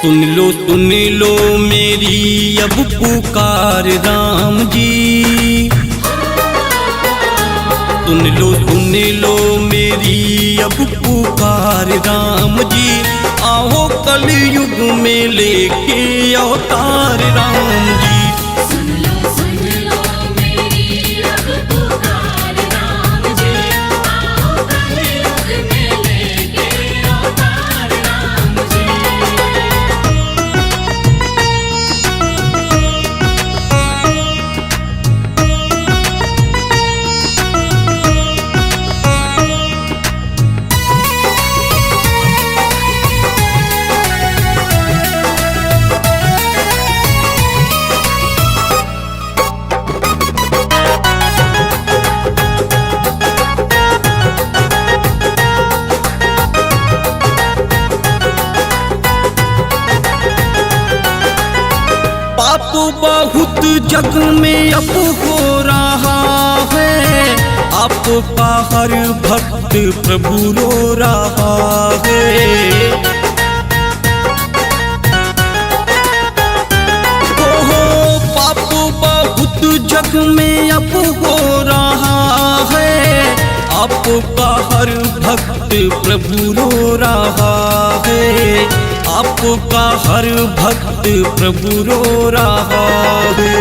सुन लो मेरी अब पुकार राम जी। सुन लो मेरी अब पुकार राम जी। आओ कलयुग में लेके अवतार राम जी। सुन लो मेरी अब पुकार राम जी। आओ कलयुग में लेके अवतार राम जी। पाप बहुत जग में अब हो रहा है। आपका हर भक्त प्रभु रो रहा है। ओहो पाप बहुत जग में अब हो रहा है। आपका हर भक्त प्रभु रो रहा है। आपका हर भक्त प्रभु रो रहा है।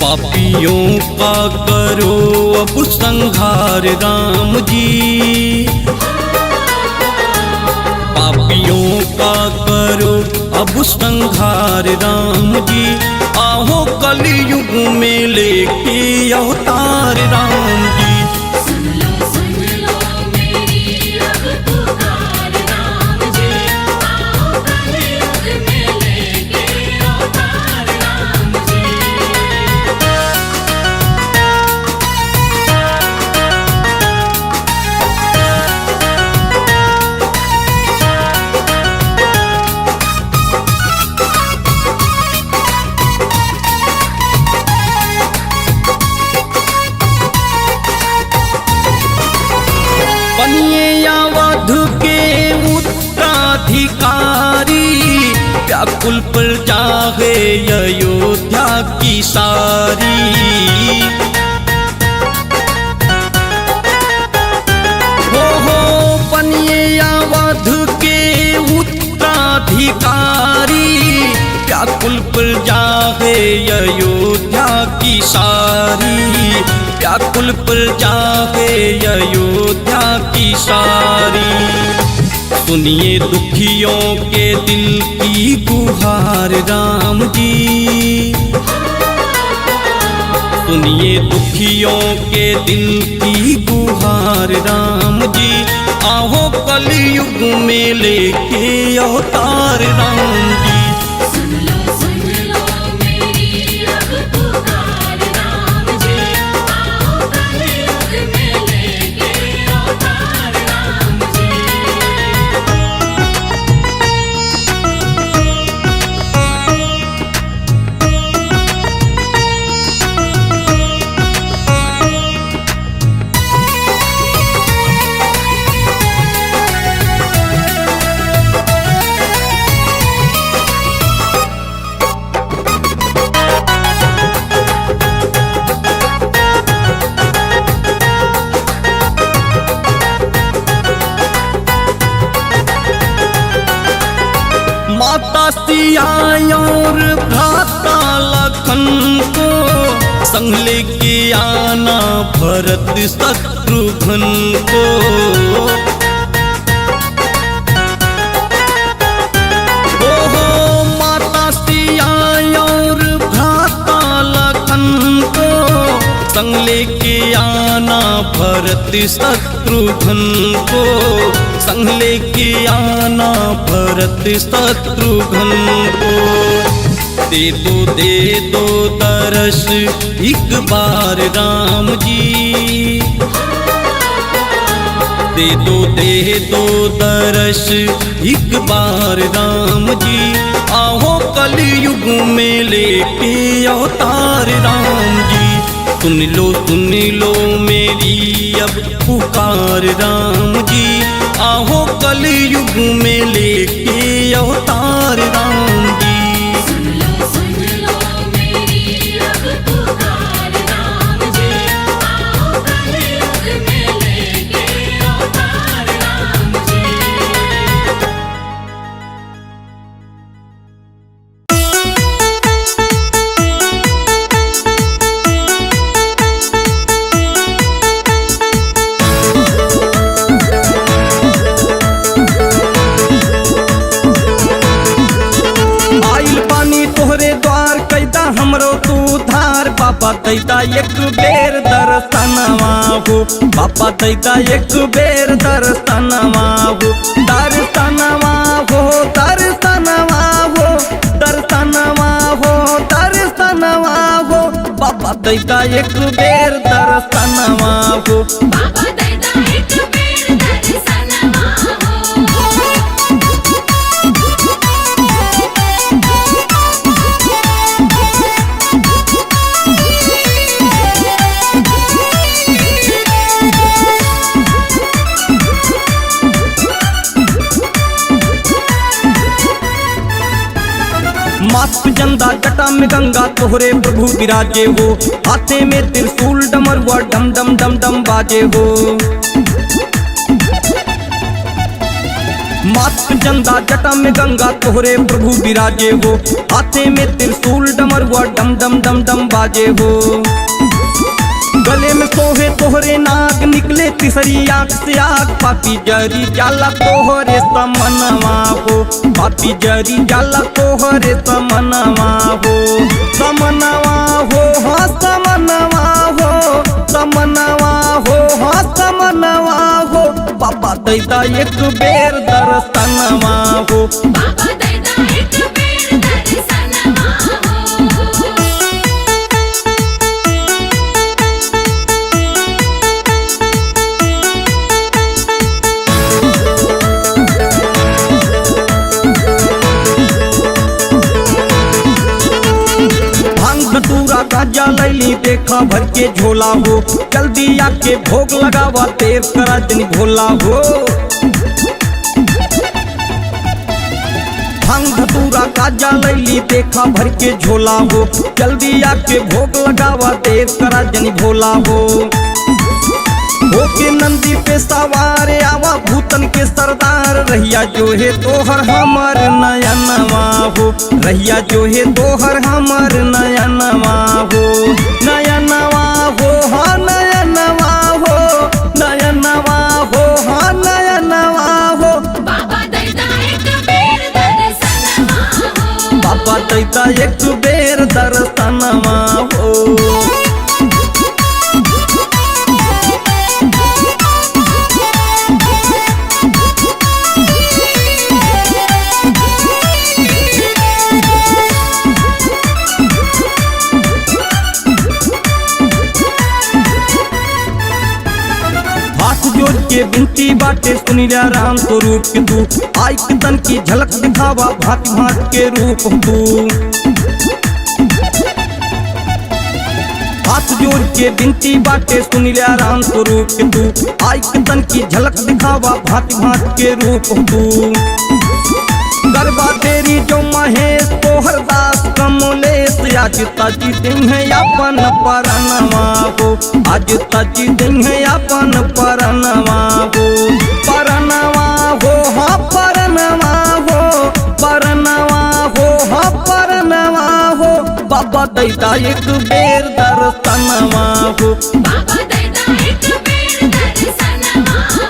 पापियों का करो अब संहार राम जी। पापियों का करो अब संहार राम जी। आओ कलयुग में लेके अवतार राम जी। सुन लो मेरी अब पुकार राम जी। आओ कलयुग में लेके अवतार राम जी। बनिए अवध के उत्तराधिकारी। व्याकुल प्रजा है अयोध्या की सारी। हो बनिए अवध के उत्तराधिकारी। व्याकुल प्रजा है अयोध्या की सारी। व्याकुल प्रजा है अयोध्या की सारी। सुनिए दुखियों के दिल की गुहार राम जी। सुनिए दुखियों के दिल की गुहार राम जी। आओ कलयुग में लेके अवतार राम जी। सुन लो मेरी अब पुकार राम जी। आओ कलयुग में लेके अवतार राम जी। माता सिया और भ्राता लखन को संग लेके आना भरत शत्रुघ्न को। ओहो माता सिया और भ्राता लखन को संग लेके आना भरत शत्रुघ्न को। संग लेके आना भरत शत्रुघ्न को। दे दो दर्श एक बार राम जी। दे दो दर्श एक बार राम जी। आओ कलयुग में लेके अवतार राम जी। सुन लो मेरी अब पुकार राम जी। आओ कलयुग में लेके अवतार अवतार राम जी। सुन लो मेरी अब पुकार राम जी, आओ कलयुग में लेके अवतार राम जी। आइल पानी तोहरे द्वार कैदा हमरो तू धार, बाबा दैदा एक बेर दर्शनवा हो, बाबा दैदा एक बेर दर्शनवा हो, दर्शनवा हो, दर्शनवा हो, दर्शनवा हो, दर्शनवा हो, बाबा दैदा एक बेर दर्शनवा हो। बाबा दैदा एक बेर दर्शनवा हो। माथ पे चंदा जटा में गंगा तोहरे प्रभु विराजे हो, हाथे में त्रिशूल डमरुआ डम डम डम डम बाजे हो। माथ पे चंदा जटा में गंगा तोहरे प्रभु विराजे हो, हाथे में त्रिशूल डमरुआ डम डम डम डम बाजे हो। गले में सोहे तोहरे नाग निकले तीसरी आंख से आग, पापी जरी जाला तोहरे समनवा हो, पापी जरी जाला तोहरे समनवा हो, समनवा हो हाँ समनवा हो, समनवा हो हाँ समनवा हो, बाबा दैदा एक बेर दर्शनवा हो। बाबा दैदा एक बेर दर्शनवा हो। भांग धतूरा गांजा लैली देखा भर के झोला हो, जल्दी आके भोग लगावा तेर करा जनी भोला हो। भांग धतूरा गांजा लैली देखा भर के झोला हो, जल्दी आके भोग लगावा तेर करा जनी भोला हो। होके नंदी पे सवार आवा भूतन के सरदार, रहिया जो है तोहर हमर नयनवा हो, रहिया जो है तोहर हमर नयनवा हो, नयनवा हो हाँ नयनवा हो, नयनवा हो हाँ नयनवा हो, बाबा दैदा एक बेर दर्शनवा हो। बाबा दैदा एक बेर दर्शनवा हो। हाथ जोड़ के बिनती बाटे सुनिला राम स्वरूप के तू, आई तन की झलक दिखावा भांत भांत के रूप तू। हाथ जोड़ के बिनती बाटे सुनिला राम स्वरूप के तू, आई तन की झलक दिखावा भांत भांत के रूप तू। गरबा तेरी जो महेश तोहर दास कमलेश, आज तजी दिन है अपन परनवा हो, आज तजी दिन है अपन परनवा हो, परनवा हो हाँ परनवा हो, परनवा हो हाँ परनवा हो, बाबा दैदा एक बेर दर्शनवा हो। बाबा दैदा एक बेर दर्शनवा हो।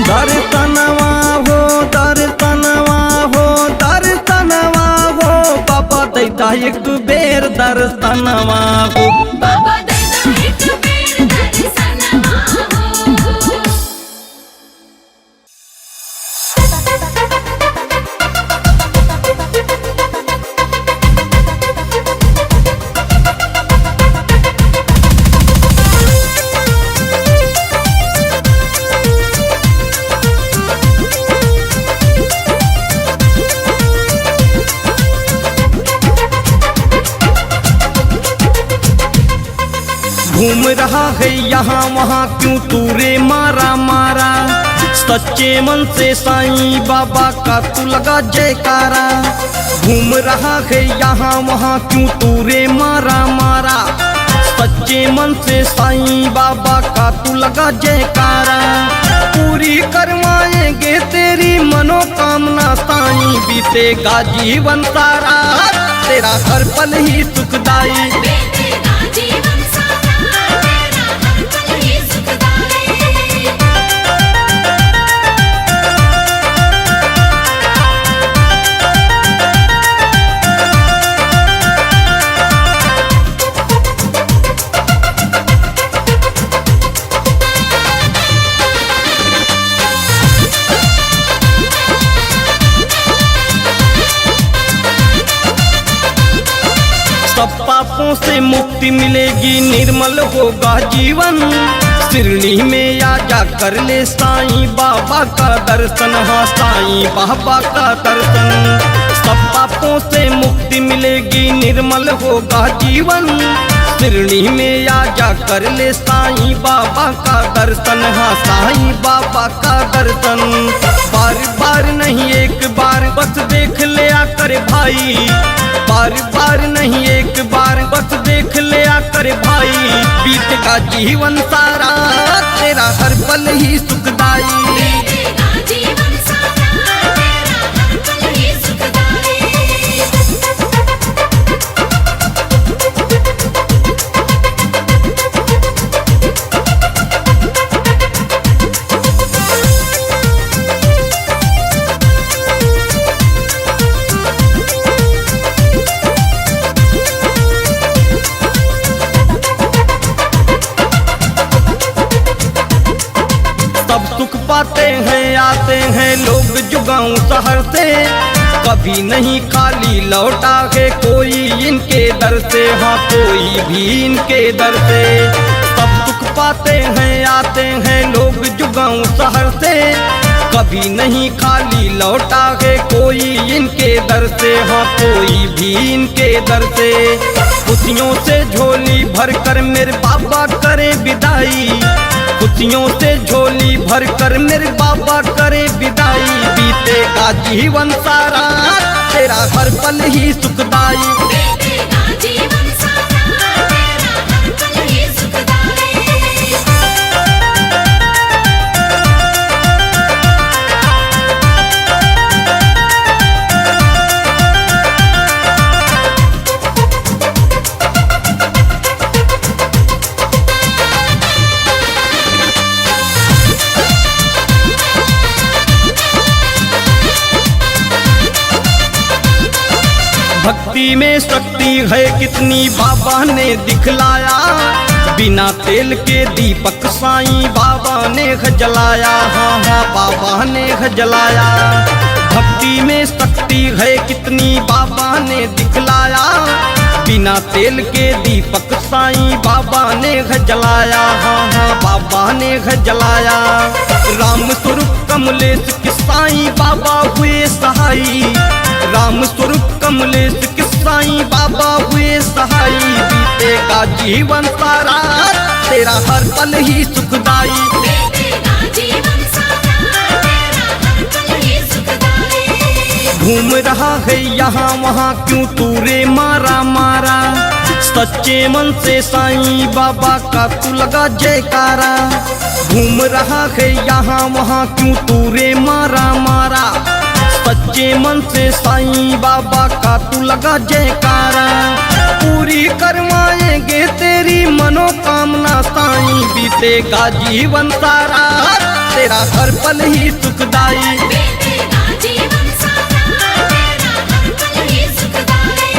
दर्शनवा हो, दर्शनवा हो, दर्शनवा हो, बाबा दैदा एक बेर दर्शनवा हो। बाबा दैदा एक बेर दर्शनवा हो। घूम रहा है यहाँ वहाँ क्यों तू रे मारा मारा, सच्चे मन से साईं बाबा का तू लगा जयकारा। घूम रहा है यहाँ वहाँ क्यों तू रे मारा मारा। सच्चे मन से साईं बाबा का तू लगा जयकारा। पूरी करवाएंगे तेरी मनोकामना साईं, बीतेगा जीवन सारा तेरा हर पल ही सुखदाई। बीतेगा जीवन सारा तेरा हर पल ही सुखदाई। सब पापों से मुक्ति मिलेगी, निर्मल होगा जीवन। शिरडी में आजा कर ले साईं बाबा का दर्शन, हाँ साईं बाबा का दर्शन। सब पापों से मुक्ति मिलेगी, निर्मल होगा जीवन। शिरडी में आजा कर ले साईं बाबा का दर्शन, हाँ साईं बाबा का दर्शन। बार बार नहीं एक बार बस देख ले आकर भाई, बार बार नहीं एक बार बस देख ले आकर भाई। बीतेगा जीवन सारा तेरा हर पल ही सुखदाई। बीतेगा जीवन सारा तेरा हर पल ही सुखदाई। सब सुख पाते हैं आते हैं लोग जुगाऊं शहर से, कभी नहीं खाली लौटा है कोई इनके दर से, हाँ कोई भी इनके दर से। सब सुख पाते हैं आते हैं लोग जुगाऊं शहर से, कभी नहीं खाली लौटा है कोई इनके दर से, हाँ कोई भी इनके दर से। खुशियों से झोली भर कर मेरे बाबा करे विदाई, खुशियों से झोली भर कर मेरे बाबा करे विदाई। बीतेगा जीवन सारा तेरा हर पल ही सुखदाई। बीतेगा जीवन सारा तेरा हर पल ही सुखदाई। भक्ति में शक्ति है कितनी बाबा ने दिखलाया, बिना तेल के दीपक साईं बाबा ने जलाया, हाँ हाँ बाबा ने जलाया। भक्ति में शक्ति है कितनी बाबा ने दिखलाया, बिना तेल के दीपक साईं बाबा ने जलाया, हाँ हाँ बाबा ने जलाया। राम स्वरूप कमलेश के साईं बाबा हुए सहाई, राम स्वरूप कमलेश के साईं बाबा हुए सहाई। बीतेगा जीवन सारा तेरा हर पल ही सुखदाई। बीतेगा जीवन सारा तेरा हर पल ही सुखदाई। घूम रहा है यहाँ वहाँ क्यों तू रे मारा मारा। सच्चे मन से साईं बाबा का तू लगा जयकारा। घूम रहा है यहाँ वहाँ क्यों तू रे मारा मारा। सच्चे मन से साईं बाबा का तू लगा जयकारा। पूरी करवाएंगे तेरी मनोकामना साईं, बीतेगा जीवन सारा तेरा हर पल ही सुखदाई। बीतेगा जीवन सारा तेरा हर पल ही सुखदाई।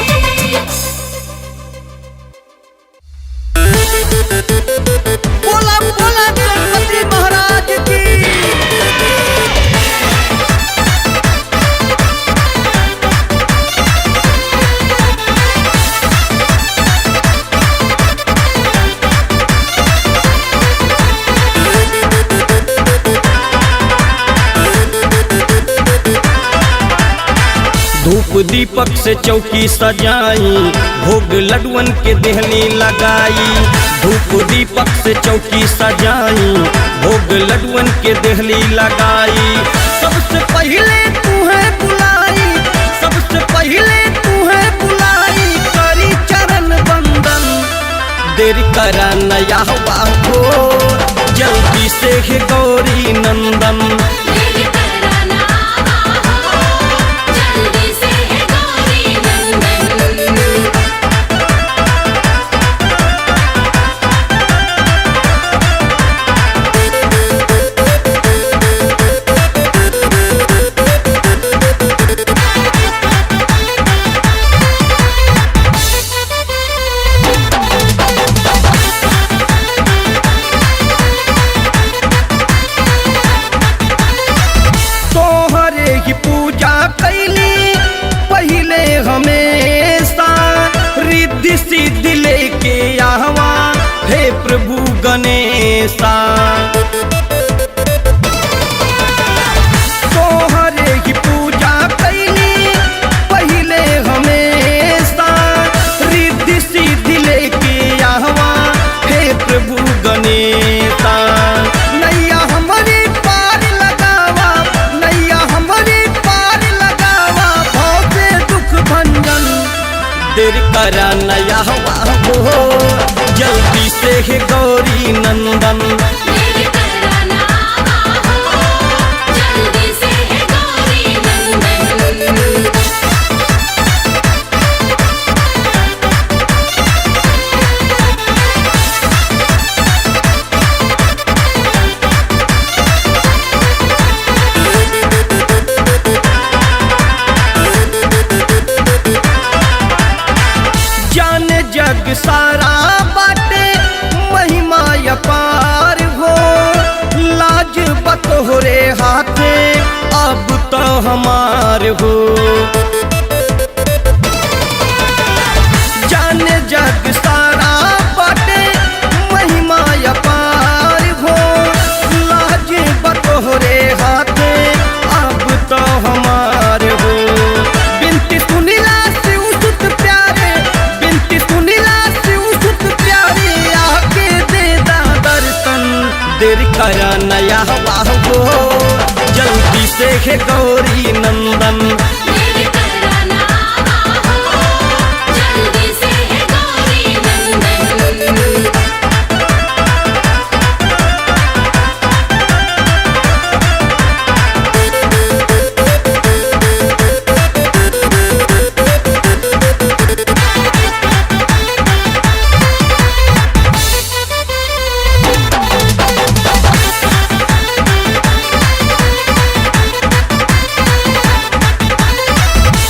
बोला बोला गणपति महाराज की। दीपक से चौकी सजाई, भोग लडुअन के देहली लगाई। धूप दीपक से चौकी सजाई, भोग लडुअन के देहली लगाई। सबसे पहले तुम्हें बुलाई, सबसे पहले तुम्हें बुलाई, करी चरण बंदन। देर करा नया हो, जल्दी से है गौरी नंदन। देर करा ना हो, जल्दी से है गौरी नंदन। तोहरे ही पूजा कैली पहले हमेशा, रिद्धि सिद्धि लेके आवा हे प्रभु गणेशा। तोहरे ही पूजा कैली पहले हमेशा, रिद्धि सिद्धि लेके आवा हे प्रभु गणेशा। नैया हमारी पार लगावा, नैया हमारी पार लगावा, भाव से दुख भंजन। देर करा नया हो, जल्दी से है गौरी नंदन। देर करा ना हो, जल्दी से है गौरी नंदन। जाने जग सारा बाटे महिमा अपार हो, लाज बतोहरे हाथे अब तो हमार हो। जाने जग सारा बाटे महिमा अपार हो, लाज बतोहरे हाथे अब तो हमार हो। बिनती सुनिला शिव सुत प्यारे, बिनती सुनिला शिव सुत प्यारे, आके दे दा दर्शन। देर करा नया हो, जल्दी से है गौरी नंदन। देर करा ना हो, जल्दी से है गौरी नंदन।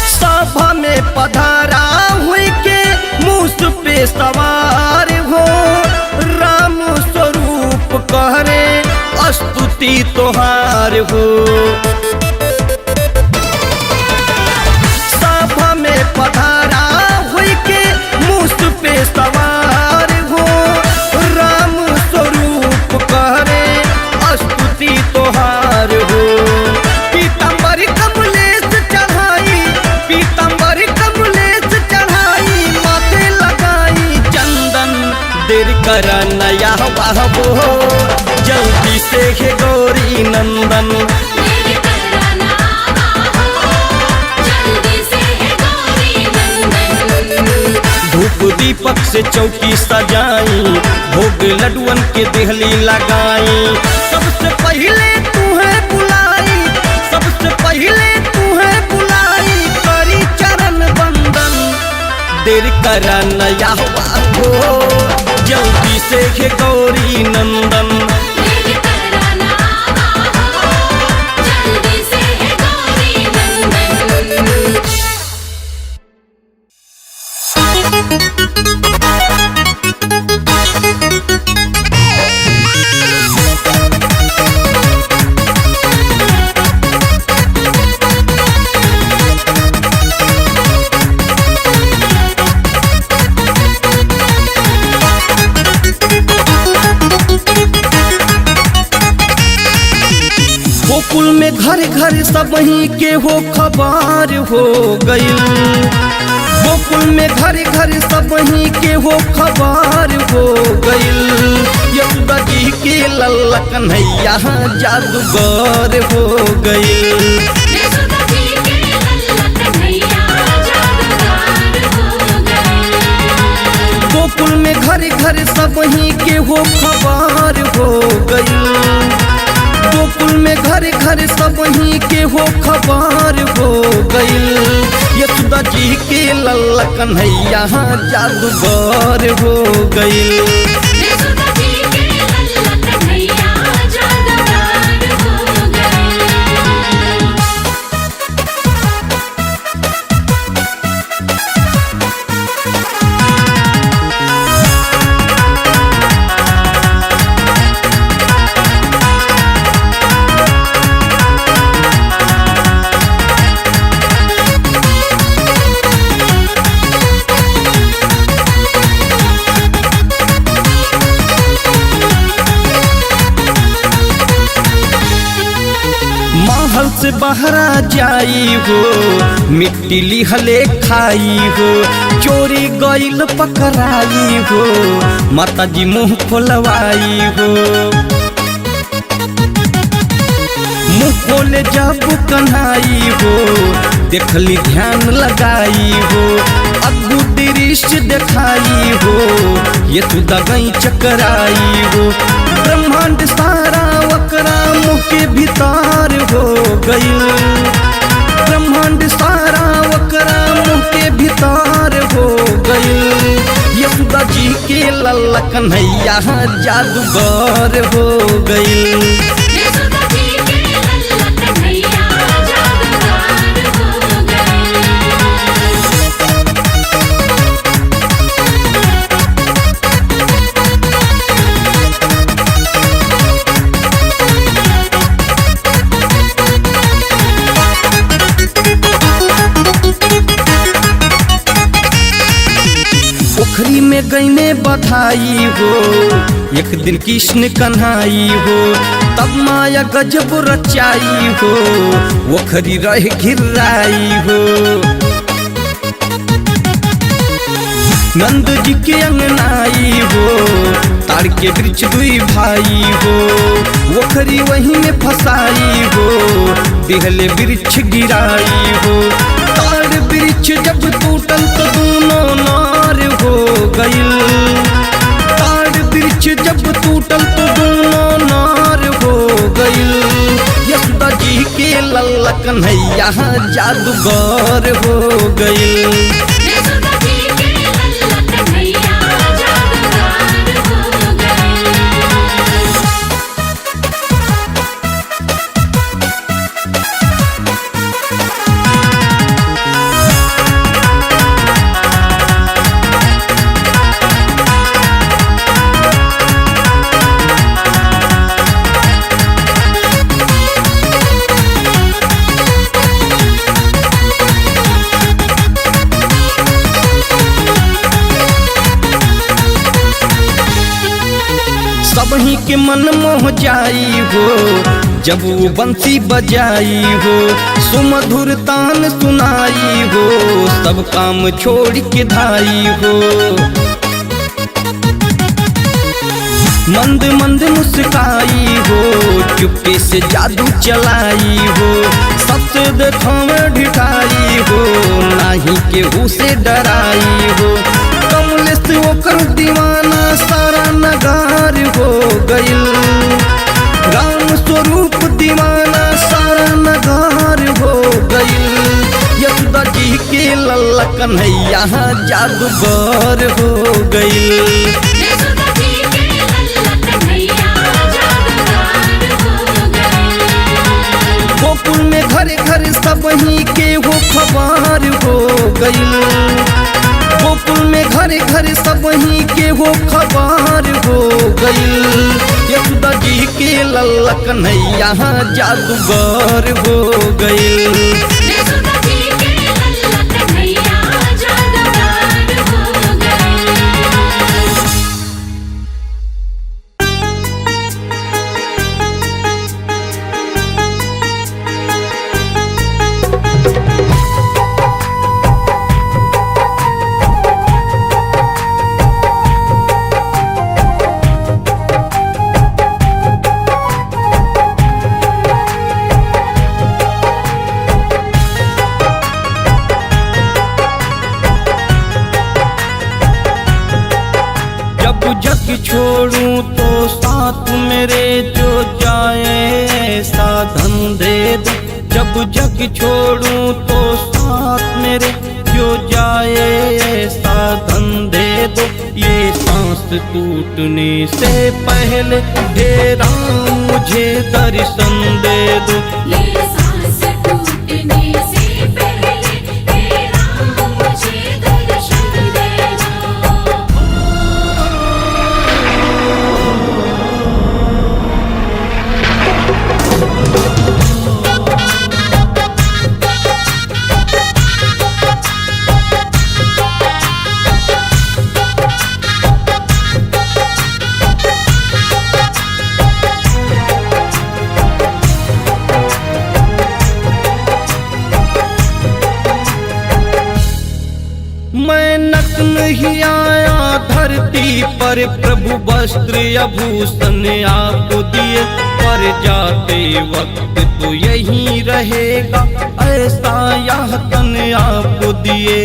सभा में पधारा हुई के मूस पे सवार हो, राम स्वरूप कहरे स्तुति तोहार हो। सभा में पधारा हुई के मूस पे सवार हो, राम स्वरूप कहरे स्तुति तोहार हो। पीताम्बर कमलेश चढ़ाई, पीताम्बर कमलेश चढ़ाई, माथे लगाई चंदन। देर करा नया हो, जल्दी से है गौरी नंदन। देर करा ना हो, जल्दी से है गौरी नंदन। धूप दीपक से चौकी सजाई, भोग लडुअन के देहली लगाई। सबसे पहले तुम्हें बुलाई, सबसे पहले तुम्हें बुलाई, करी चरण बंदन। देर करा नया हो, जल्दी से है गौरी नंदन। देर करा ना हो, जल्दी से है गौरी नंदन। गोकुल में घर घर सब ही के हो खबर हो गइल। गोकुल में घर घर सब ही के हो खबर हो गइल। यशोदा जी के लल्ला कन्हैया जादूगर हो गइल। यशोदा जी के लल्ला कन्हैया जादूगर हो गए। गोकुल में घर घर सब ही के हो खबर हो गइल। गोकुल में घर घर सब ही के हो खबर हो गइल। यशोदा जी के लल्ला कन्हैया जादूगर हो गइल। यशोदा जी के लल्ला कन्हैया जादूगर हो गए। महल से बहरा जाई हो, मिट्टी लिहले खाई हो, चोरी गइल पकड़ाई हो, माता जी मुँह खोलवाई हो। मुँह खोले जब कन्हाई हो, देखली ध्यान लगाई हो, अद्भुत दृश्य दिखाई हो, ये तू दगई चकराई हो। ब्रह्मांड सारा वकरा मुँह के भीतर हो गइल। ब्रह्मांड सारा वकरा मुँह के भीतर हो गइल। यशोदा जी के लल्ला कन्हैया जादूगर हो गइल। यशोदा जी के लल्ला कन्हैया जादूगर हो गए। पोखरी में गईने बधाई हो, एक दिन कृष्ण कन्हाई हो, तब माया गजब रचाई हो, पोखरी रह घिराई हो। नंद जी के अंगनाई हो, ताड़ के वृक्ष दुई भाई हो, पोखरी वहीं में फसाई हो, दिहले वृक्ष गिराई हो। ताड़ वृक्ष जब टूटल तो दोनों नार हो गइल। ताड़ वृक्ष जब टूटल तो दोनों नार हो गइल। यशोदा जी के लल्ला कन्हैया जादूगर हो गइल। यशोदा जी के लल्ला कन्हैया जादूगर हो गए। सबही के मन मोह जाई हो, जब वो बंसी बजाई हो, सुमधुर तान सुनाई हो, सब काम छोड़ के धाई हो। मंद मंद मुस्काई हो, चुपके से जादू चलाई हो, सबसे देखावे ढिठाई हो, नाही केहू से डराई हो। कमलेश ओकर दीवाना सारा नगार हो गइल। राम स्वरूप दीवाना सारा नगार हो गइल। यशोदा जी के लल्ला कन्हैया जादूगर हो गइल। यशोदा जी के लल्ला कन्हैया जादूगर हो गए। गोकुल में घर घर सब ही के हो खबर हो गइल। गोकुल में घर घर सब ही के हो खबर हो गइल। यशोदा जी के लल्ला कन्हैया जादूगर हो गइल। यशोदा जी के लल्ला कन्हैया जादूगर हो गए। मेरे जो जाए ऐसा धन दे दो, जब जग छोड़ूं तो साथ मेरे जो जाए ऐसा धन दे दो। ये सांस टूटने से पहले हे राम मुझे दर्शन दे दो। ये सांस टूटने से पहले हे राम मुझे दर्शन दे दो। मैं नग्न ही आया धरती पर, प्रभु वस्त्र आभूषण आपको दिए, पर जाते वक्त तो यहीं रहेगा ऐसा यह तन आपको दिए।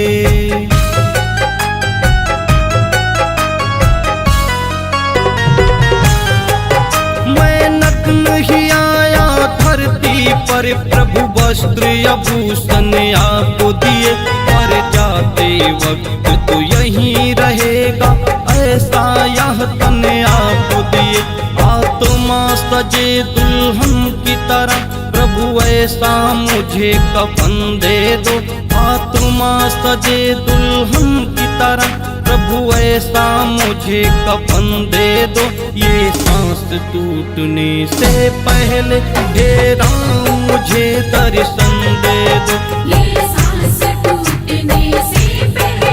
मैं नग्न ही आया धरती पर, प्रभु वस्त्र आभूषण आपको दिए, पर जाते वक्त तो यहीं रहेगा ऐसा यह तन आपको दिए। आत्मा सजे दुल्हन की तरह प्रभु ऐसा मुझे कफन दे दो। आत्मा सजे दुल्हन की तरह प्रभु ऐसा मुझे कफन दे दो। ये सांस टूटने से पहले हे राम मुझे दर्शन दे दो। ये सांस टूटने से पहले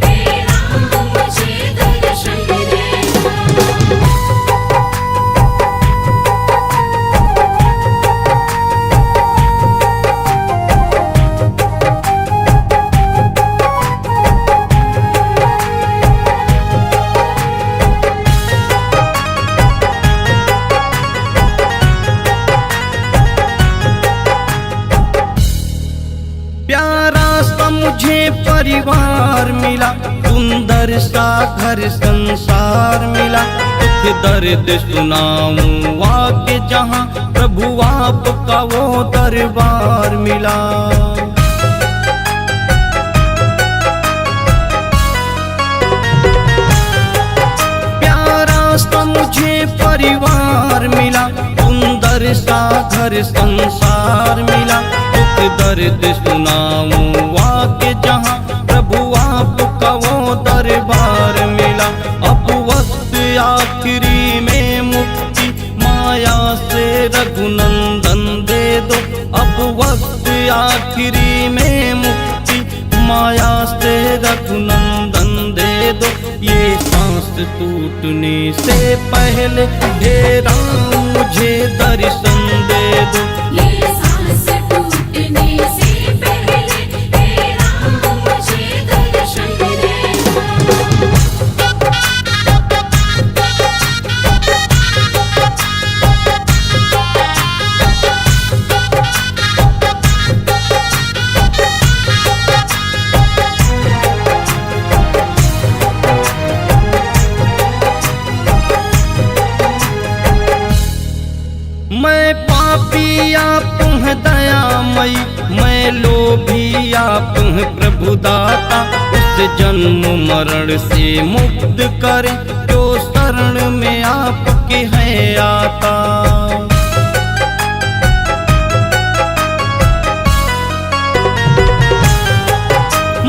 हे राम मुझे दर्शन दे दो। प्यारा सा मुझे परिवार मिला, सुंदर सा घर संसार मिला। दुख दर्द सुनाऊं आके जहां प्रभु आपका वो दरबार मिला। प्यारा सा मुझे परिवार मिला, सुंदर सा घर संसार मिला। दुख दर्द सुनाऊं आके जहां प्रभु आपका वो दरबार मिला। अब वक्त आखिरी में मुक्ति माया से रघुनंदन दे दो। अब वक्त आखिरी में मुक्ति माया से रघुनंदन दे दो। ये सांस टूटने से पहले हे राम मुझे दर्शन दे दो। ये सांस टूटने से पहले हे राम मुझे दर्शन दे दो। मैं पापी आप हैं दयामयी, मैं लोभी आप हैं प्रभु दाता। उस जन्म मरण से मुक्त करे जो शरण में आपके हैं आता।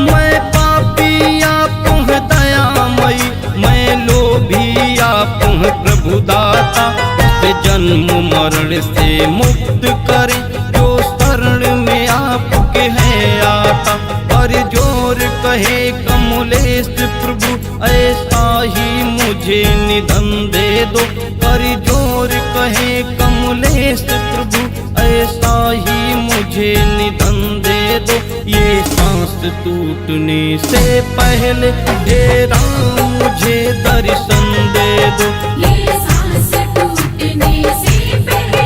मैं पापी आप हैं दयामयी, मैं लोभी आप हैं प्रभु दाता। जन्म मरण से मुक्त करे जो शरण में आपके हैं आता। पर जोर कहे कमलेश प्रभु ऐसा ही मुझे निधन दे दो। पर जोर कहे कमलेश प्रभु ऐसा ही मुझे निधन दे दो। ये सांस टूटने से पहले हे राम मुझे दर्शन दे दो। ये सांस टूटने से पहले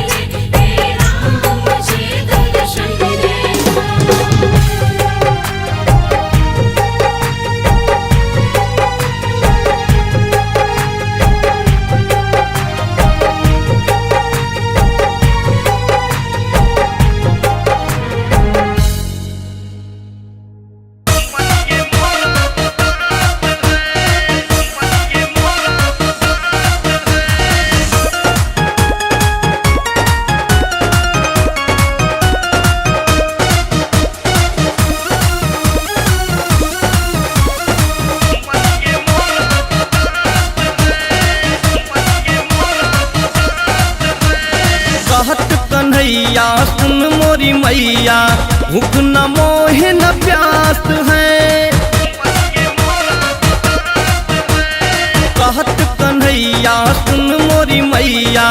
हे राम मुझे दर्शन दे दो। सुन मोरी मैया, भूख न मोह न प्यास है। कहत कन्हैया सुन मोरी मैया,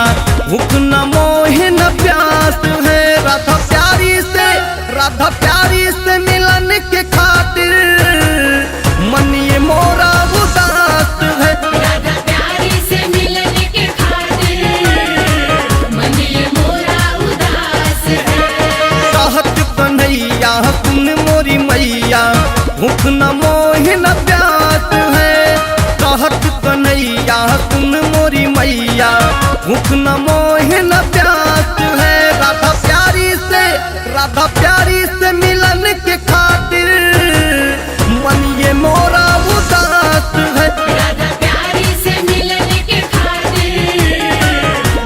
भूख न मोह न प्यास है। राधा प्यारी से मिलन के खातिर मन ये मोरा उदास है। राधा प्यारी से मिलन के खातिर मन ये मोरा उदास है। कहत कन्हैया सुन मोरी मैया, भूख न मोह न प्यास है। कहत कन्हैया सुन मोरी मैया, भूख न मोह न प्यास है। राधा प्यारी से मिलन के खातिर मन ये मोरा उदास है। राधा प्यारी से मिलन के खातिर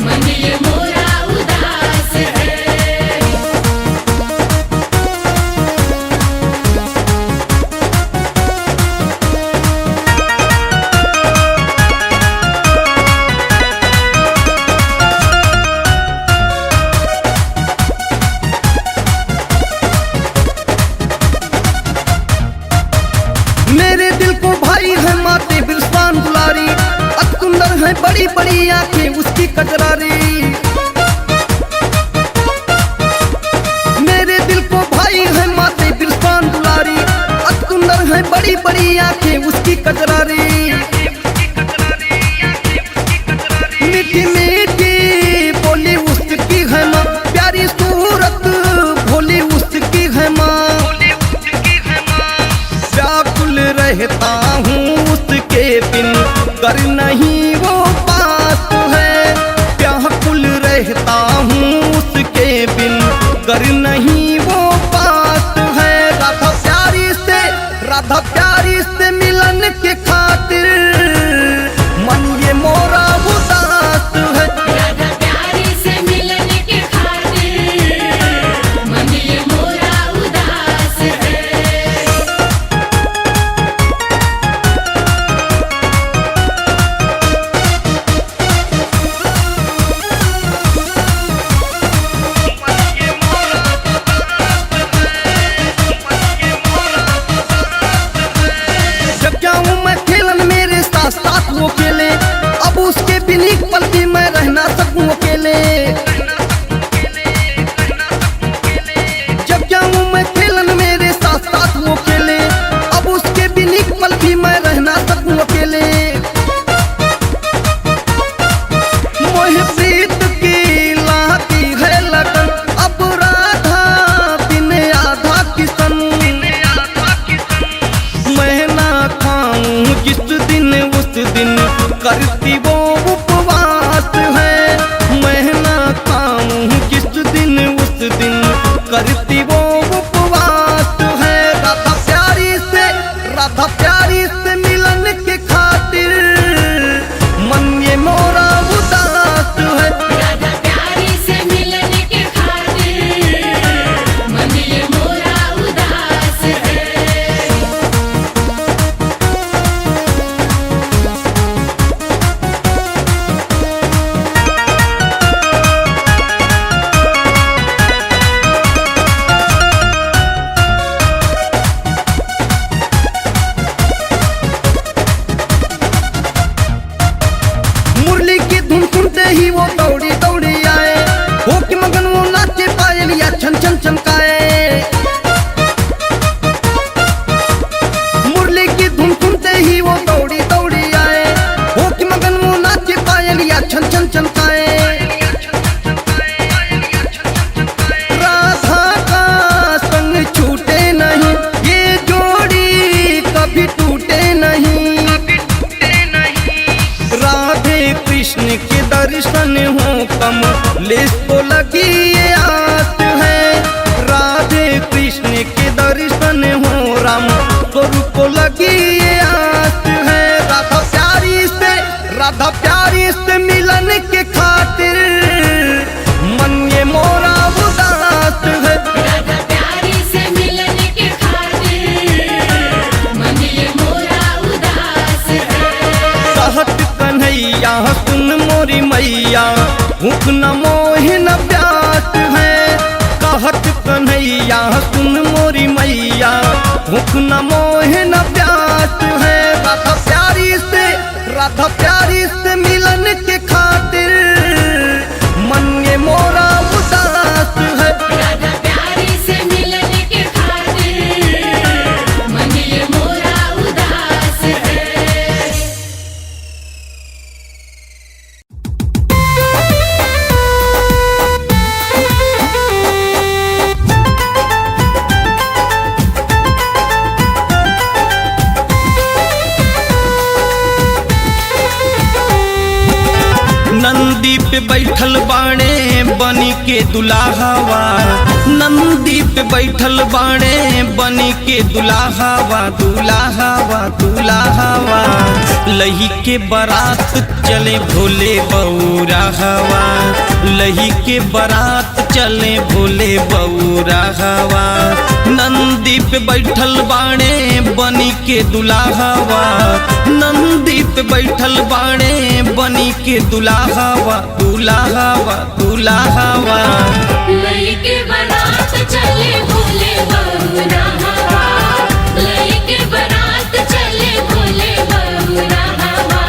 मन ये मोरा उदास है। मेरे दिल को भाई है माते बिरस्वान दुलारी, अति सुंदर है बड़ी बड़ी आंखें उसकी कजरारी। मेरे दिल को भाई है माते बिरस्वान दुलारी, अति सुंदर है बड़ी बड़ी आंखें उसकी कजरारी। मीठी मीठी बोली उसकी है माँ, प्यारी सूरत भोली उसकी है माँ। व्याकुल रहता हूँ उसके बिन, कर नहीं वो पास है। व्याकुल रहता हूँ उसके बिन, कर नहीं वो पास है। राधा प्यारी से मिलन के खातिर मन ये मोरा उदास है। राधा प्यारी से मिलन के खातिर मन ये मोरा उदास है। जब जाऊं मैं खेलन मेरे साथ साथ वो खेले, अब उसके बिन एक पल भी मैं रह ना सकूं अकेले। जब जाऊं मैं खेलन मेरे साथ साथ वो खेले, अब उसके बिन एक पल भी मैं रह ना सकूं अकेले। मोह प्रीत की लाती है लगन, अब राधा बिन आधा किसन। मैं ना खाऊं जिस दिन उस दिन करती वो उपवास है। मैं ना खाऊं जिस दिन उस दिन करती वो उपवास है। राधा प्यारी से मिलन के खातिर मन ये मोरा उदास है। राधा प्यारी से मिलन के खातिर मन ये मोरा उदास है। मुरली की धुन सुनते ही वो दौड़ी दौड़ी आए, हो कि मगन वो नाचे पायलिया छन छन चमकाए। मुरली की धुन सुनते ही वो दौड़ी दौड़ी आए, हो कि मगन वो नाचे पायलिया छन छन चमकाए। राधा का संग छूटे नहीं, ये जोड़ी कभी टूटे नहीं। राधे कृष्ण के दर्शन हो कमलेश को लगी ये आस है। राधे कृष्ण के दर्शन हो राम स्वरूप को लगी ये आस है। राधा प्यारी से मिलन के खातिर मन ये मोरा उदास है। राधा प्यारी से मिलन के खातिर मन ये मोरा उदास है। कहत कन्हैया सुन मोरी मैया, भूख न मोह न प्यास है। भूख न मोह न प्यास है। राधा प्यारी से मिलन के खातिर मन ये मोरा उदास है। राधा प्यारी से मिलन के खातिर मन ये मोरा उदास है। नंदी पे बैठल बाणे बनी के दुल्हावा, नंदी पे बैठल बाणे बनी के दुल्हावा, दुल्हावा दुल्हावा। लही के बारात चले भोले बौरा हवा, लही के बारात चले भोले बौरा हवा। नंदी पे बैठल बाणे बनी के दुल्हावा, नंदी पे बैठल बाणे बनी के दुल्हावा, दुल्हावा दुल्हावा। लेके बारात चले भोले बौरा हवा, लेके बारात चले भोले बौरा हवा।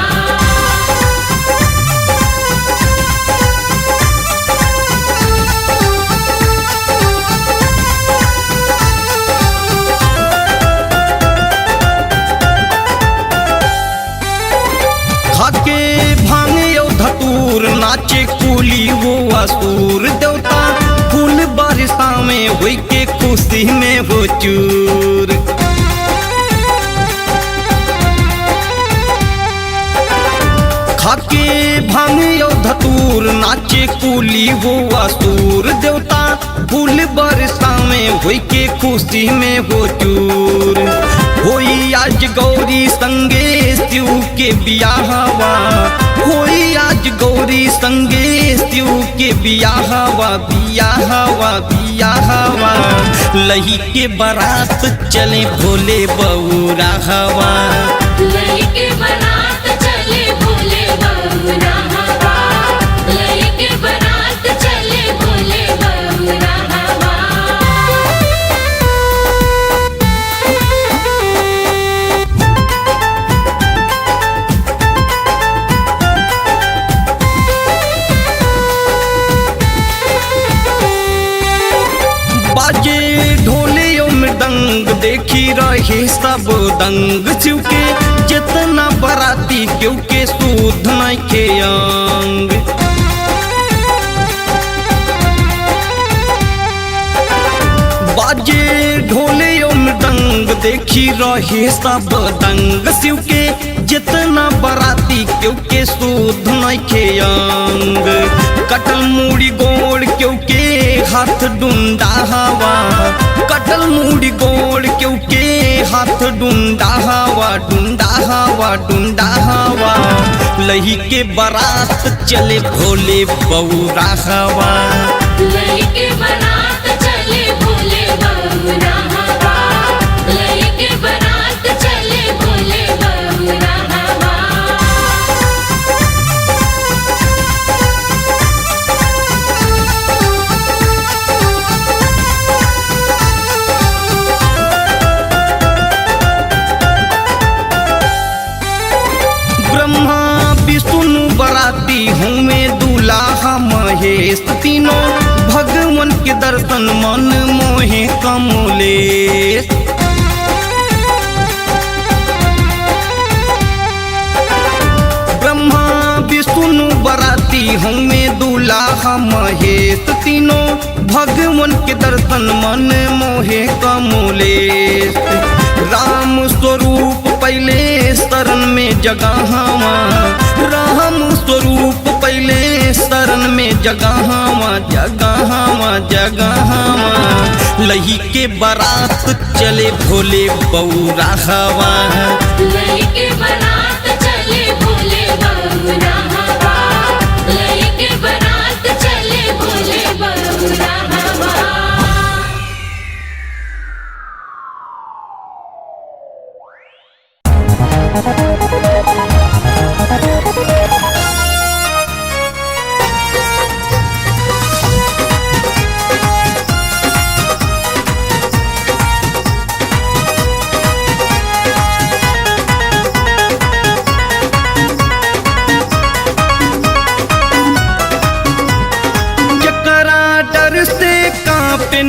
खाके भांगे यो धतूर नाचे कूली वो असुर देवता, फूल बारिशा में हुई के खुशी में हो चूर। खाके भांगे यो धतूर नाचे कूली वो असुर देवता, फूल बारिशा में हुई के खुशी में हो चूर। होई आज गौरी संगे शिव के बियाहवा, होई आज गौरी संगे शिव के बियाहवा, बियाहवा बियाहवा। लही के बारात चले भोले बौरा हवा, लेके बारात चले भोले बौरा हवा, लेके बारात चले भोले बौरा हवा। बाजे ढोले यो मृदंग देखी रहे सब दंग। शिव के जितना बराती क्यों के सूद न के अंग। बाजे ढोले यो मृदंग देखी रहे सब दंग। शिव के जितना बराती क्यों के सूद न के अंग। कटल मूड़ी गोड़ क्यों के हाथ डुंडा हवा, कटल मूड़ी गोड़ क्यों के हाथ डुंडा हवा, डुंडा हवा डुंडा हवा। लही के बारात चले भोले बौरा हवा, लेके बारात चले भोले बौरा हवा, लेके बारात चले भोले बौरा हवा। ब्रह्मा विष्णु बराती हूँ मैं दूल्हा महेश। तीनों भगवान के दर्शन मन मोहे कमलेश। ब्रह्मा विष्णु बराती हूँ मैं दूल्हा महेश। तीनों भगवान के दर्शन मन मोहे कमलेश। राम स्वरूप पहले शरण में जगहवा, राम स्वरूप पहले शरण में जगहवा, जगहवा जगहवा। लही के बारात चले भोले बौरा हवा, लेके बारात चले भोले बौरा हवा, लेके बारात चले भोले बौरा हवा।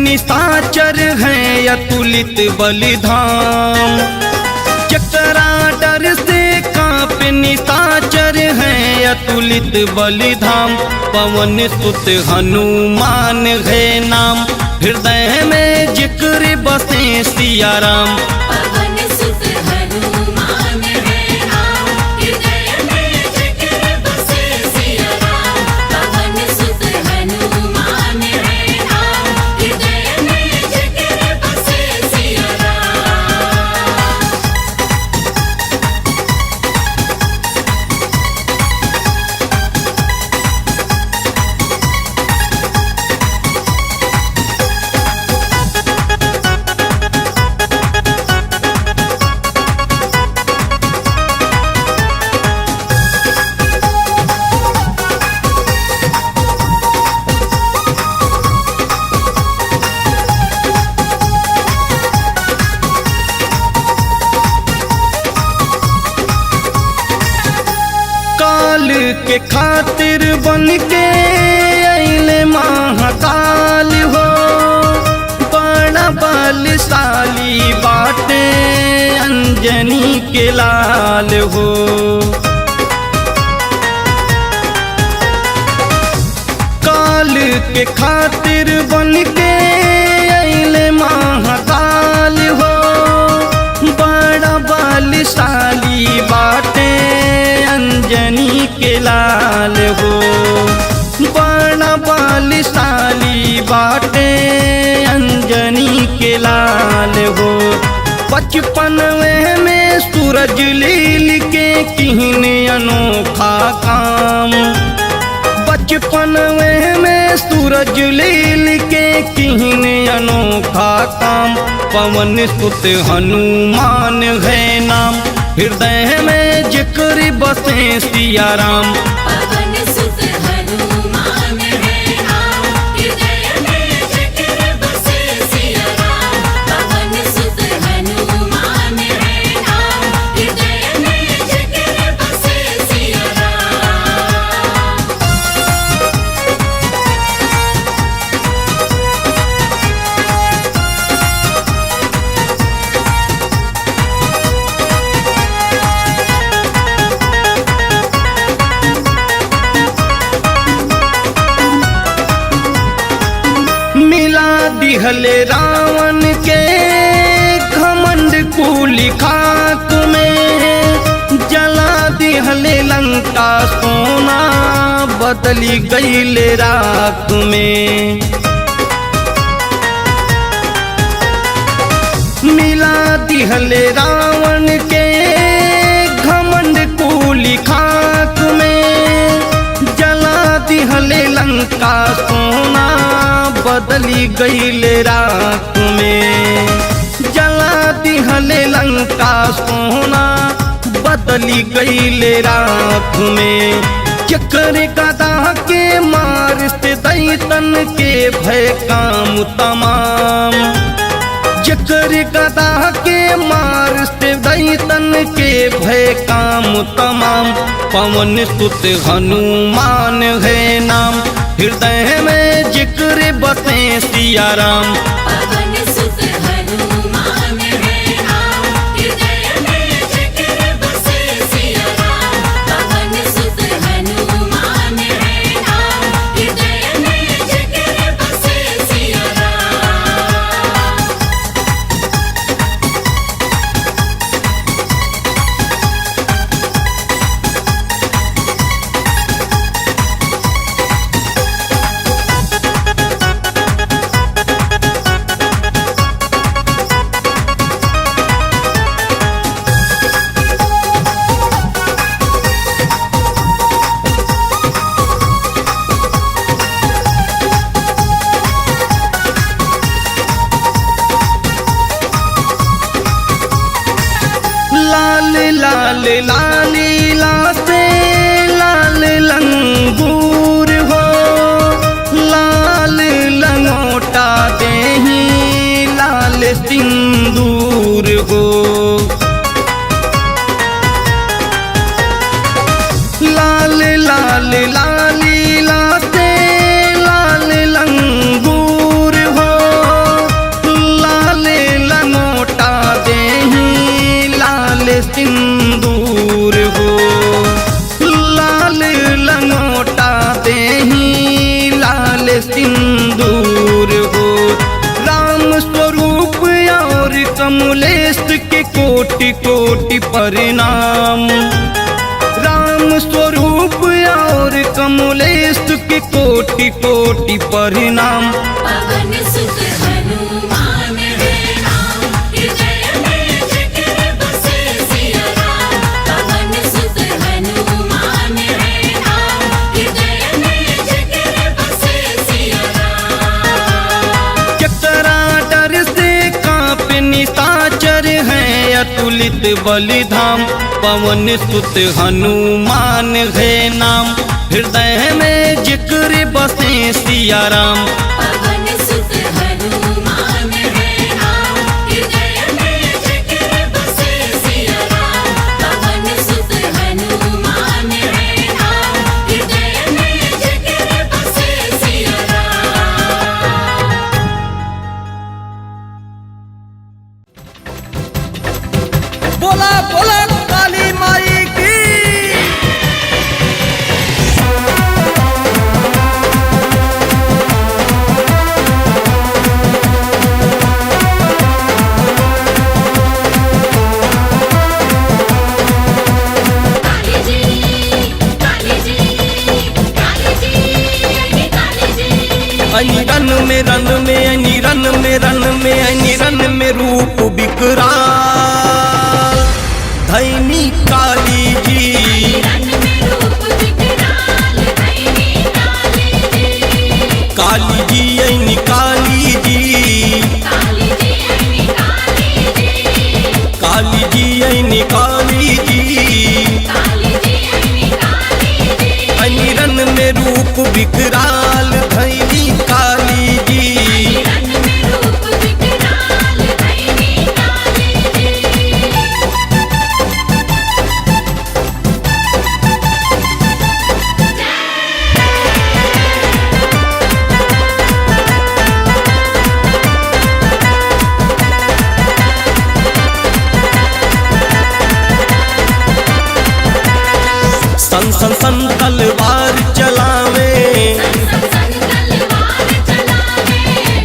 निशाचर हैं अतुलित बलिधाम। जकरा डर से कांप निशाचर हैं अतुलित बलिधाम। पवन सुत हनुमान है नाम, हृदय में जिक्र बसे सिया राम। पवन सुत हनुमान है नाम, हृदय में जिक्र बसे सिया राम। पवन सुत हनुमान है नाम, हृदय में जिक्र बसे सिया राम। काल के खातिर बन के अइले महाकाल हो। बड़ा बलशाली बाटे अंजनी के लाल हो। काल के खातिर बन के अइले महाकाल हो। बड़ा बलशाली बाटे अंजनी के लाल हो। बड़ा बलशाली बाटे अंजनी के लाल हो। बचपन में सूरज लील के किहने अनोखा काम। बचपन में सूरज लील के किहने अनोखा काम। पवन सुत हनुमान है नाम, हृदय में जिक्र बसे सिया राम। पवन सुत हनुमान है नाम, हृदय में जिक्र बसे सिया राम। पवन सुत हनुमान है नाम, हृदय में जिक्र बसे सिया राम। मिला दिहले रावण के घमंड कुली खाक में। जला दिहले लंका सोना, बदली गईले राख में। मिला दिहले रावण के घमंड कुली खाक में। जला दिहले लंका सोना, बदली गईले राख में। जला दिहले लंका सोना, बदली गईले राख में। चक्र गदा के मार से दैतन के भय काम तमाम। चक्र गदा के मार से दैतन के भय काम तमाम। पवन सुत हनुमान है नाम, हृदय में जिक्र बसे सिया राम। पवन सुत हनुमान है नाम, हृदय में जिक्र बसे सिया राम। पवन सुत हनुमान है नाम, हृदय में जिक्र बसे सिया राम। लाल लाल लाली लासे लाल लंगूर हो। लाल लंगोटा देही लाल सिंदूर हो। लाल लाल लाली लासे लाल लंगूर हो। कमलेश के कोटि कोटि प्रणाम। राम स्वरूप और कमलेश के कोटि कोटि प्रणाम। पवन सुत हनुमान है राम, हृदय में जिक्र बसे सिया राम। पवन सुत हनुमान है राम, हृदय में जिक्र बसे सिया राम। केकरा डर से कांपे निशाचर हैं अतुलित बलिधाम। पवन सुत हनुमान है नाम, हृदय में जिक्र बसे सिया राम। पवन सुत हनुमान है राम, हृदय में जिक्र बसे सिया राम। पवन सुत हनुमान है राम, हृदय में जिक्र बसे सिया राम। बोला बोला काली माई की। काली जी, काली जी, काली जी, काली जी। अनि रन में रन में अनि रन में रन में अनि रन में रूप विकराल धैनी काली जी। रन में रूप विकराल धैनी काली जी। काली जी ऐनी काली जी। काली जी ऐनी काली जी। काली जी ऐनी काली जी। काली जी ऐनी काली जी। अनि रन में रूप विकराल धैनी काली जी। रन में रूप विकराल धैनी काली जी। सन सन सन तलवार चलावे। सन तलवार चलावे।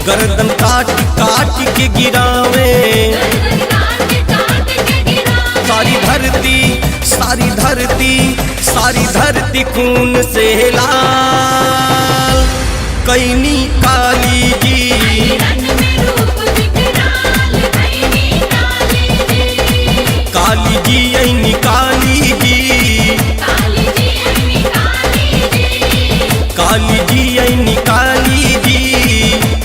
गर्दन काट काट के गिरावे। गर्दन काट के गिरावे। सारी धरती सारी धरती सारी धरती खून से लाल कैनी काली जी। रन में रूप विकराल धैनी काली जी। काली जी ऐनी काली जी। काली जी ऐनी काली जी। काली जी ऐनी काली जी।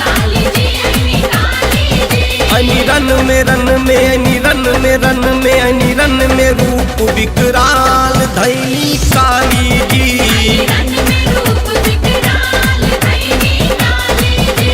काली जी ऐनी काली जी। अनि रन में रन में अनि रन में रन में अनि रन में रूप विकराल धैनी काली जी। रन में रूप विकराल धैनी काली जी।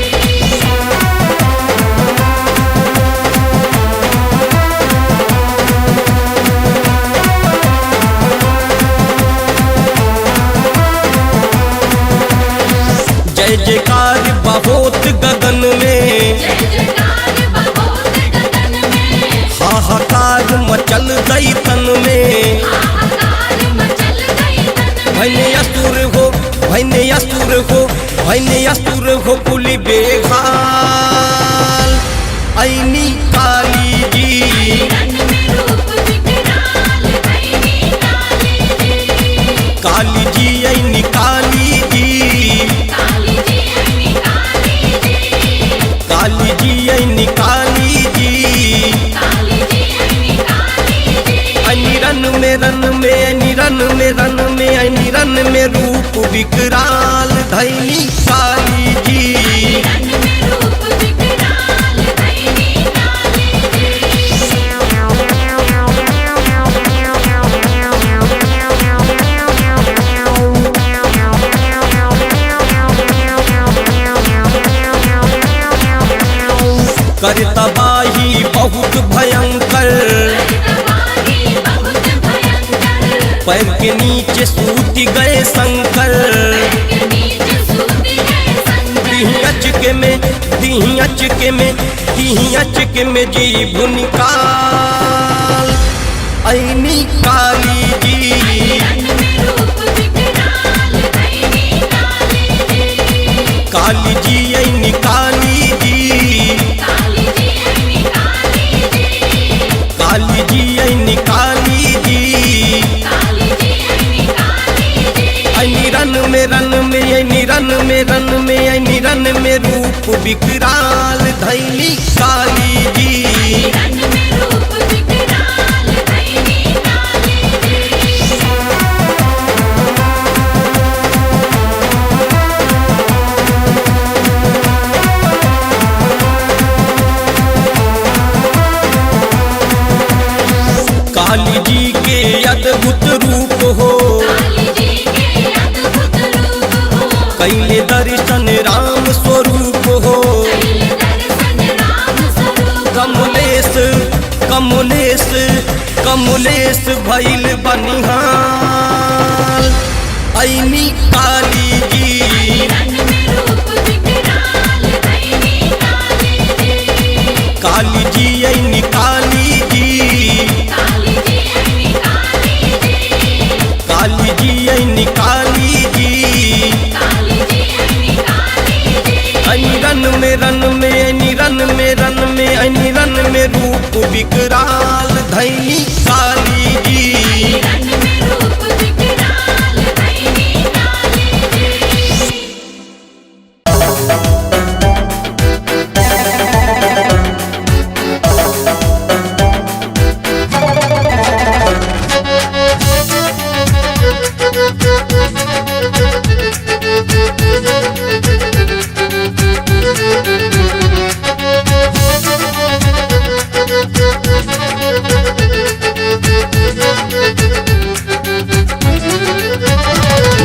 जय जयकार बहुत गगन में। जय जयकार बहुत गगन में। हाहाकार मचल गई तन में। हाहाकार मचल गई तन में। भैने असुर हो भैने असुर हो भैने असुर हो पुली बेहाल ऐनी काली जी। रन में रूप विकराल धैनी काली जी। काली जी ऐनी काली जी। काली जी ऐनी काली जी। काली जी ऐनी काली जी। काली जी ऐनी काली जी। अनि रन में रन में अनि रन में रन में अनि रन में रूप विकराल धैनी काली जी। रन में रूप विकराल धैनी काली जी। कर तबाही बहुत भयंकर। तबाही बहुत भयंकर। पैर के नीचे सूत गए शंकर। के नीचे सूत गए शंकर। दीही अचके में दीही अचके में दीही अचके में जी भुनिकाल ऐनी काली जी। रन में रूप विकराल धैनी काली जी। काली जी ऐनी काली जी। काली जी ऐनी काली जी। विकराल धैली काली जी। रन में रूप विकराल धैली काली जी। काली जी के अद्भुत रूप हो, काली जी के अद्भुत रूप हो, कैले दर्शन राम स्वरूप हो। कैले दर्शन राम स्वरूप। कमलेश कमलेश कमलेश भइल बनिहाल ऐनी काली जी। रन में रूप विकराल धैली काली जी। काली जी ऐनी काली जी। काली जी ऐनी काली जी। काली जी ऐनी काली जी। काली जी ऐनी काली जी। ऐनी रन में रन में ऐनी रन में रन में ऐनी रन में रूप विकराल धैली काली जी। रन में रूप विकराल धैली काली जी।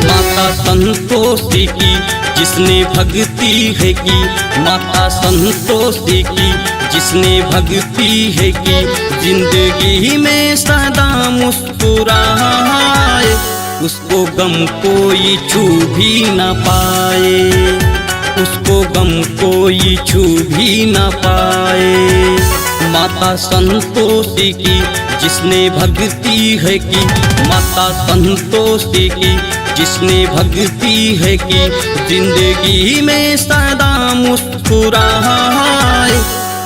माता संतोषी की जिसने भक्ति है की, माता संतोषी की जिसने भक्ति है की, जिंदगी में सदा मुस्कुराए, उसको गम कोई छू भी न पाए, उसको गम कोई छू भी न पाए। माता संतोषी की जिसने भक्ति है की, माता संतोषी की जिसने भक्ति है की, जिंदगी में सदा मुस्कुराए,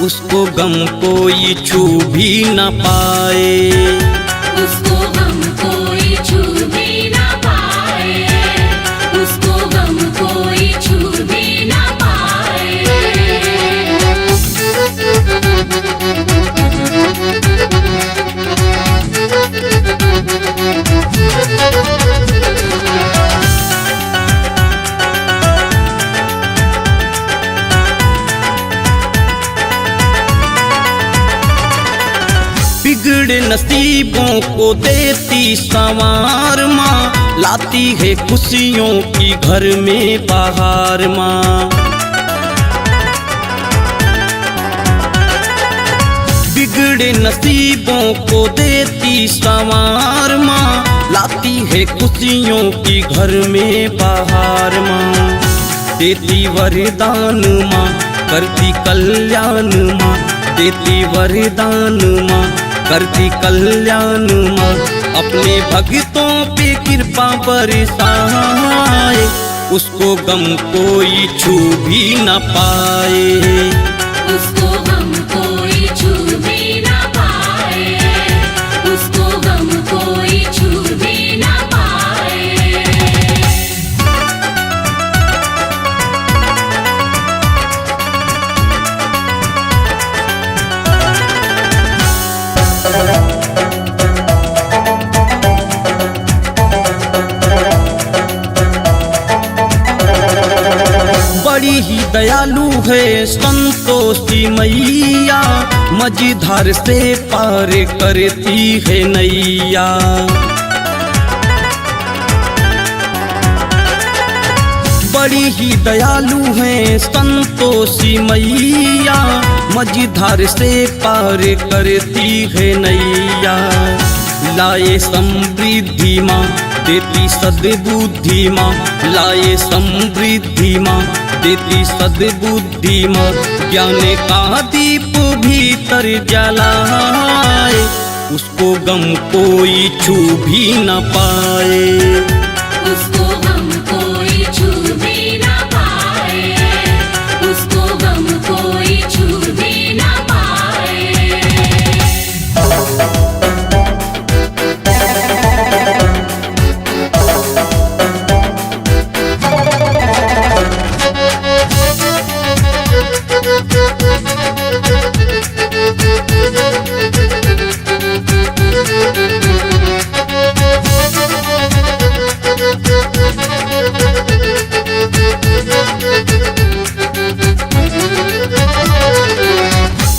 उसको गम कोई छू भी न पाए। उसको गम कोई छू भी ना पाए, उसको गम कोई छू भी ना पाए। बिगड़े नसीबों को देती संवार माँ, लाती है खुशियों की घर में बहार माँ। बिगड़े नसीबों को देती संवार माँ, लाती है खुशियों की घर में बहार माँ। देती वरदान माँ, करती कल्याण माँ, देती वरदान माँ, करती कल्याण माँ। अपने भक्तों पे कृपा बरसाए, उसको गम कोई छू भी न पाए। उसको गम कोई छू भी ना पाए, उसको गम कोई छू भी ना पाए। बड़ी ही दयालु है संतोषी मैया, मझधार से पार करती है नैया। बड़ी ही दयालु है संतोषी मैया, मझधार से पार करती है नैया। लाए समृद्धि माँ, देती सद्बुद्धि माँ, लाए समृद्धि माँ, देती सद्बुद्धि माँ। ज्ञान का दीप भीतर जलाए, उसको गम कोई छू भी न पाए। उसको गम कोई छू भी ना पाए, उसको गम कोई छू भी ना पाए।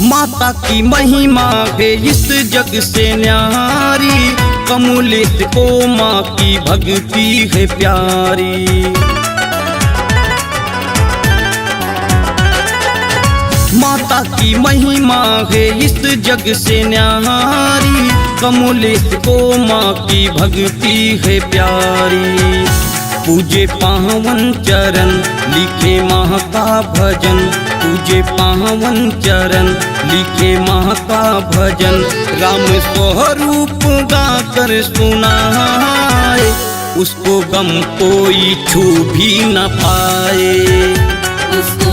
माता की महिमा है इस जग से न्यारी, कमलेश को माँ की भक्ति है प्यारी। माता की महिमा है इस जग से न्यारी, कमलेश को माँ की भक्ति है प्यारी। पूजे पावन चरण लिखे माँ का भजन, पूजे पावन चरण लिखे माँ का भजन। राम स्वरूप गाकर सुनाए, उसको गम कोई छू भी न पाए। उसको